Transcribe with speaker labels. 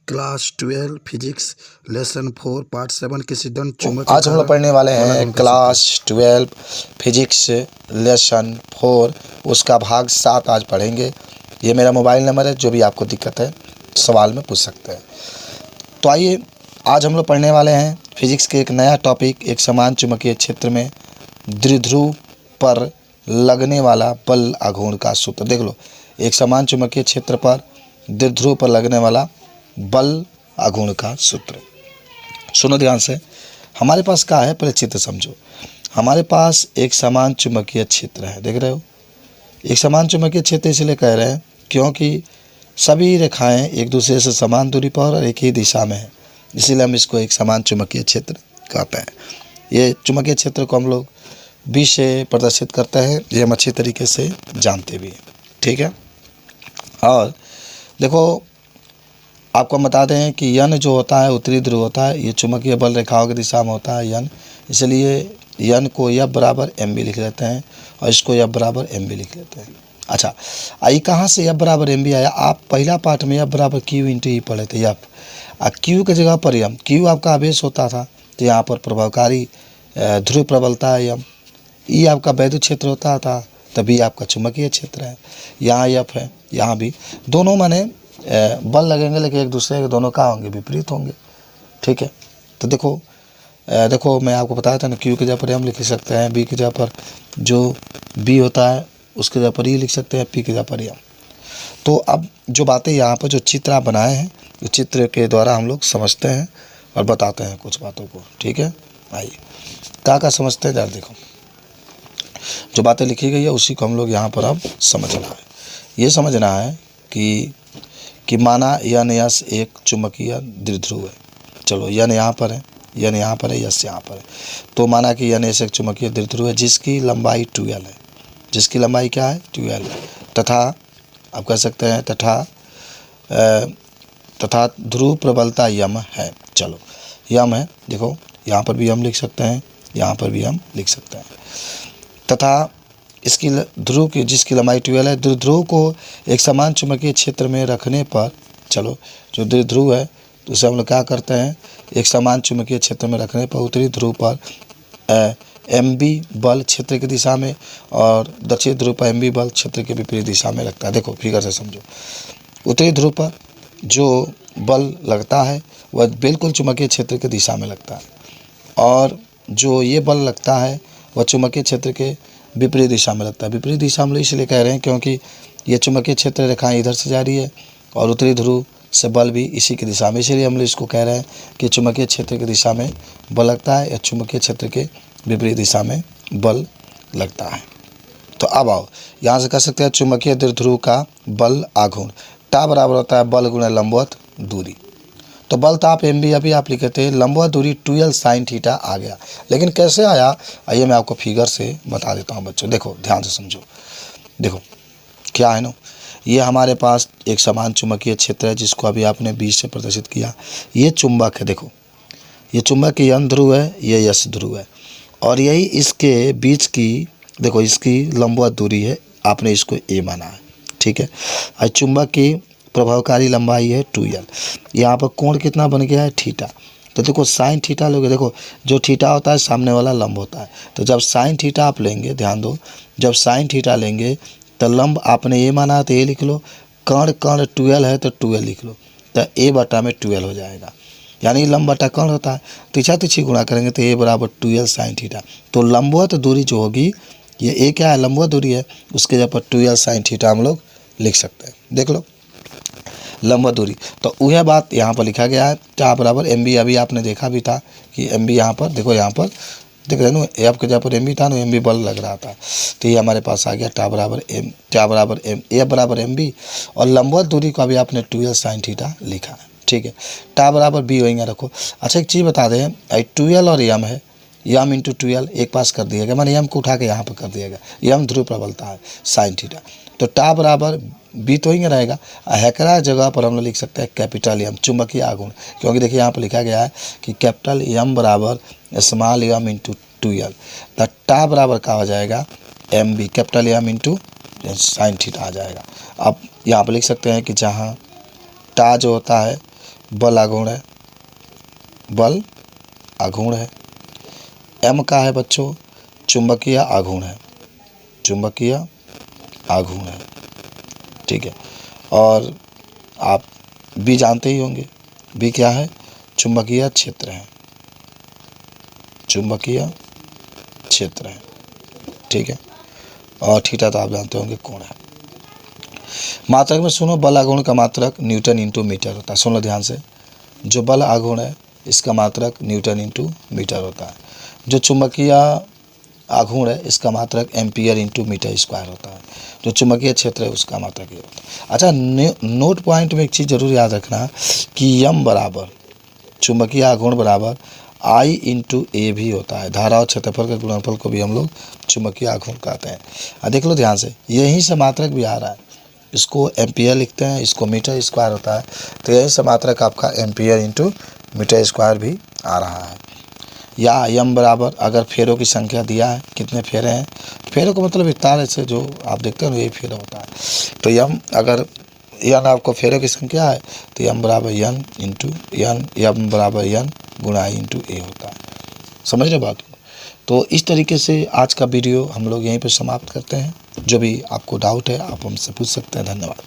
Speaker 1: Class 12 physics lesson 4 part 7 किसी दंड चुंबक
Speaker 2: आज हम लोग पढ़ने वाले हैं क्लास 12 फिजिक्स लेसन 4 उसका भाग 7 आज पढ़ेंगे। ये मेरा मोबाइल नंबर है, जो भी आपको दिक्कत है सवाल में पूछ सकते हैं। तो आइए, आज हम लोग पढ़ने वाले हैं फिजिक्स के एक नया टॉपिक, एक समान चुंबकीय क्षेत्र में द्विध्रुव पर लगने वाला बल आघूर्ण का सूत्र। देख लो, एक समान चुंबकीय क्षेत्र पर द्विध्रुव पर लगने वाला बल आघूर्ण का सूत्र। सुनो ध्यान से, हमारे पास क्या है पहले चित्र समझो। हमारे पास एक समान चुंबकीय क्षेत्र है, देख रहे हो। एक समान चुंबकीय क्षेत्र इसलिए कह रहे हैं क्योंकि सभी रेखाएं एक दूसरे से समान दूरी पर और एक ही दिशा में है, इसीलिए हम इसको एक समान चुंबकीय क्षेत्र कहते हैं। ये चुंबकीय क्षेत्र को हम लोग बी से प्रदर्शित करते हैं, ये हम अच्छी तरीके से जानते भी हैं, ठीक है। और देखो, आपको हम बता दें कि यन जो होता है उत्तरी ध्रुव होता है, ये चुंबकीय बल रेखाओं की दिशा में होता है यन, इसलिए यन को F बराबर एम बी लिख लेते हैं और इसको F बराबर एम बी लिख लेते हैं। अच्छा, आई कहाँ से F बराबर एम बी आया? आप पहला पार्ट में F बराबर क्यू इंटू ई पढ़े थे। F क्यू की जगह पर एम, क्यू आपका आवेश होता था तो यहाँ पर प्रभावकारी ध्रुव प्रबलता है एम, ई आपका वैद्युत क्षेत्र होता था, तभी आपका चुंबकीय क्षेत्र है। यहाँ F है, यहाँ भी, दोनों माने बल लगेंगे लेकिन एक दूसरे के दोनों का होंगे, विपरीत होंगे, ठीक है। तो देखो मैं आपको बताया था ना, क्यू की जगह पर हम लिख सकते हैं, बी की जगह पर जो बी होता है उसकी जगह पर ई लिख सकते हैं, पी की जगह पर एम। तो अब जो बातें यहाँ पर जो चित्र आप बनाए हैं, उस चित्र के द्वारा हम लोग समझते हैं और बताते हैं कुछ बातों को, ठीक है। आइए क्या समझते हैं जरा देखो, जो बातें लिखी गई है उसी को हम लोग यहाँ पर अब समझना है। ये समझना है कि माना यन यस एक चुंबकीय द्विध्रुव है। चलो, यन यहाँ पर है, यन यहाँ पर है, यस यहाँ पर है। तो माना कि यन यस एक चुंबकीय द्विध्रुव है जिसकी लंबाई 12 है, जिसकी लंबाई क्या है 12 है, तथा आप कह सकते हैं तथा ध्रुव प्रबलता यम है। चलो, यम है, देखो यहाँ पर भी हम लिख सकते हैं, यहाँ पर भी हम लिख सकते हैं, तथा इसकी ध्रुव की जिसकी लंबाई 12 है, द्विध्रुव को एक समान चुंबकीय क्षेत्र में रखने पर, चलो जो द्विध्रुव है तो उसे हम लोग क्या करते हैं, एक समान चुंबकीय क्षेत्र में रखने पर उत्तरी ध्रुव पर एम बी बल क्षेत्र की दिशा में और दक्षिण ध्रुव पर एम बी बल क्षेत्र के विपरीत दिशा में लगता है। देखो फिगर से समझो, उत्तरी ध्रुव पर जो बल लगता है वह बिल्कुल चुंबकीय क्षेत्र की दिशा में लगता है, और जो ये बल लगता है वह चुंबकीय क्षेत्र के विपरीत दिशा में लगता है। विपरीत दिशा में इसलिए कह रहे हैं क्योंकि ये चुंबकीय क्षेत्र रेखाएं इधर से जा रही है और उत्तरी ध्रुव से बल भी इसी की दिशा में, इसलिए हम लोग इसको कह रहे हैं कि चुंबकीय क्षेत्र की दिशा में बल लगता है या चुंबकीय क्षेत्र के विपरीत दिशा में बल लगता है। तो अब आओ, यहाँ से कह सकते हैं चुंबकीय द्विध्रुव का बल आघूर्ण टा बराबर होता है बल गुणा लंबवत दूरी। तो बल ताप एम बी अभी आप लिखे थे, लंबवत दूरी 12 साइन थीटा आ गया, लेकिन कैसे आया आइए मैं आपको फिगर से बता देता हूँ बच्चों। देखो ध्यान से समझो, देखो क्या है ना, ये हमारे पास एक समान चुंबकीय क्षेत्र है जिसको अभी आपने बीच से प्रदर्शित किया। ये चुंबक है, देखो ये चुंबक यन ध्रुव है, ये यस ध्रुव है, और यही इसके बीच की, देखो इसकी लंबवत दूरी है, आपने इसको ए माना है, ठीक है। और चुंबक की प्रभावकारी लंबाई है 2l, यहाँ पर कोण कितना बन गया है थीटा। तो देखो साइन थीटा लोगे, देखो जो थीटा होता है सामने वाला लंब होता है, तो जब साइन थीटा आप लेंगे, ध्यान दो, जब साइन थीटा लेंगे तो लंब आपने ए माना तो ए लिख लो, कर्ण 12 है तो 12 लिख लो, तो ए बटा में 12 हो जाएगा, यानी लंब बटा कर्ण होता है, तिछा तिछी गुणा करेंगे तो ए बराबर 12 साइन थीटा। तो लंबवत दूरी जो होगी, ये ए क्या है लंबवत दूरी है, उसके जगह पर 12 साइन थीटा हम लोग लिख सकते हैं। देख लो लंबवत दूरी, तो वह बात यहाँ पर लिखा गया है, टा बराबर एम बी। अभी आपने देखा भी था कि एम बी यहाँ पर, देखो यहाँ पर देख रहे हो एफ के जगह पर एम बी था ना, एम बी बल लग रहा था, तो ये हमारे पास आ गया टा बराबर एम बी, और लंबवत दूरी को अभी आपने 12 साइन थीटा लिखा है, ठीक है। टा बराबर बी होएंगे रखो। अच्छा एक चीज़ बता दें, 12 और यम है, यम इंटू 12 एक पास कर दिया गया, मैंने यम को उठा के यहाँ पर कर दिया गया, यम ध्रुव प्रबलता है साइन थीटा, तो टा बराबर बी तो ही रहेगा। हैकरा जगह पर हम लोग लिख सकते हैं कैपिटल एम चुंबकीय आघूर्ण, क्योंकि देखिए यहाँ पर लिखा गया है कि कैपिटल एम बराबर स्मॉल एम इंटू 2l, द टा बराबर क्या हो जाएगा M B capital M into sine theta आ जाएगा। अब यहाँ पर लिख सकते हैं कि जहाँ टा जो होता है बल आघूर्ण है, बल आघूर्ण है। एम का है बच्चों चुंबकीय आघूर्ण है, चुंबकीय आघूर्ण है, ठीक है। और आप बी जानते ही होंगे, बी क्या है, चुंबकीय क्षेत्र है, चुंबकीय क्षेत्र है, ठीक है। और थीटा तो आप जानते होंगे कोण है। मात्रक में सुनो, बल आघूर्ण का मात्रक न्यूटन इंटू मीटर होता है। सुन लो ध्यान से, जो बल आघूर्ण है इसका मात्रक न्यूटन इंटू मीटर होता है। जो चुंबकीय आघूर्ण है इसका मात्रक एम्पियर इंटू मीटर स्क्वायर होता है। जो चुंबकीय क्षेत्र है उसका मात्रक ये होता है। अच्छा, नोट पॉइंट में एक चीज़ जरूर याद रखना कि यम बराबर चुंबकीय आघूर्ण बराबर आई इंटू ए भी होता है। धारा और क्षेत्रफल के गुणनफल को भी हम लोग चुंबकीय आघूर्ण कहते हैं। देख लो ध्यान से, यहीं से मात्रक भी आ रहा है। इसको एम्पियर लिखते हैं, इसको मीटर स्क्वायर होता है, तो यहीं से मात्रक आपका एम्पियर इंटू मीटर स्क्वायर भी आ रहा है। या यम बराबर, अगर फेरों की संख्या दिया है, कितने फेरे हैं, फेरों का मतलब विस्तार से जो आप देखते हो यही फेरा होता है। तो यम, अगर यन आपको फेरों की संख्या है तो यम बराबर यन इंटू यन, यम बराबर यन गुणा आई इंटू ए होता है। समझ रहे बात को? तो इस तरीके से आज का वीडियो हम लोग यहीं पर समाप्त करते हैं। जो भी आपको डाउट है आप हमसे पूछ सकते हैं। धन्यवाद।